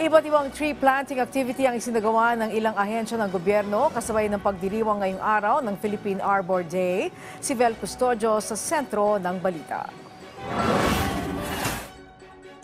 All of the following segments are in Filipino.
Iba't ibang tree planting activity ang isinagawa ng ilang ahensya ng gobyerno kasabay ng pagdiriwang ngayong araw ng Philippine Arbor Day. Si Vel Custodio sa sentro ng balita.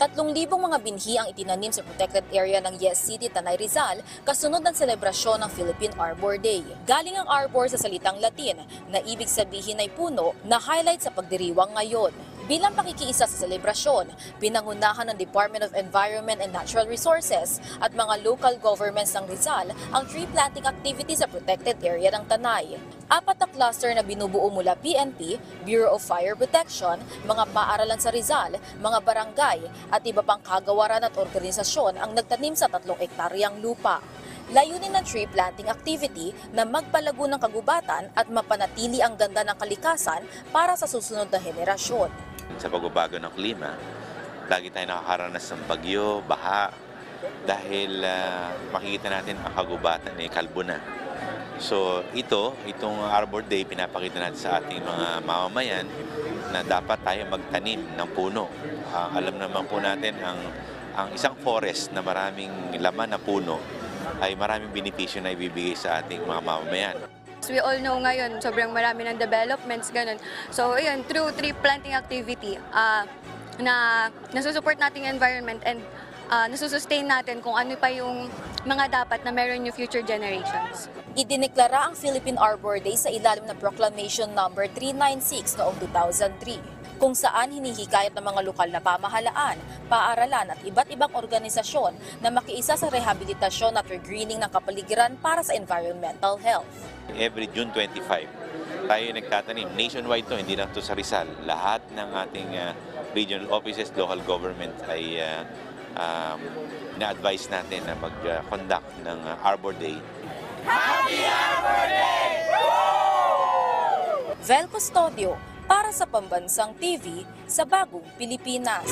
3,000 mga binhi ang itinanim sa protected area ng Yes City, Tanay Rizal kasunod ng selebrasyon ng Philippine Arbor Day. Galing ang arbor sa salitang Latin na ibig sabihin ay puno na highlight sa pagdiriwang ngayon. Bilang pakikiisa sa selebrasyon, pinangunahan ng Department of Environment and Natural Resources at mga local governments ng Rizal ang tree planting activity sa protected area ng Tanay. 4 na cluster na binubuo mula PNP, Bureau of Fire Protection, mga paaralan sa Rizal, mga barangay at iba pang kagawaran at organisasyon ang nagtanim sa 3 ektaryang lupa. Layunin ng tree planting activity na magpalago ng kagubatan at mapanatili ang ganda ng kalikasan para sa susunod na henerasyon. Sa pagbabago ng klima, lagi tayo nakakaranas ng bagyo, baha, dahil makikita natin ang kagubatan ay kalbo na. So itong Arbor Day, pinapakita natin sa ating mga mamamayan na dapat tayo magtanim ng puno. Alam naman po natin ang isang forest na maraming laman na puno ay maraming benepisyo na ibibigay sa ating mga mamamayan. We all know ngayon, sobrang marami ng developments, ganun. So, ayun, through tree planting activity, na nasusupport nating environment and nasusustain natin kung ano pa yung mga dapat na meron yung future generations. Idineklara ang Philippine Arbor Day sa ilalim ng Proclamation number 396 noong 2003. Kung saan hinihikayat ng mga lokal na pamahalaan, paaralan at iba't ibang organisasyon na makiisa sa rehabilitasyon at regreening ng kapaligiran para sa environmental health. Every June 25, tayo nagtatanim. Nationwide to, hindi lang to sa Rizal. Lahat ng ating regional offices, local government ay na-advise natin na mag-conduct ng Arbor Day. Happy Arbor Day! Vel Custodio para sa Pambansang TV sa Bagong Pilipinas.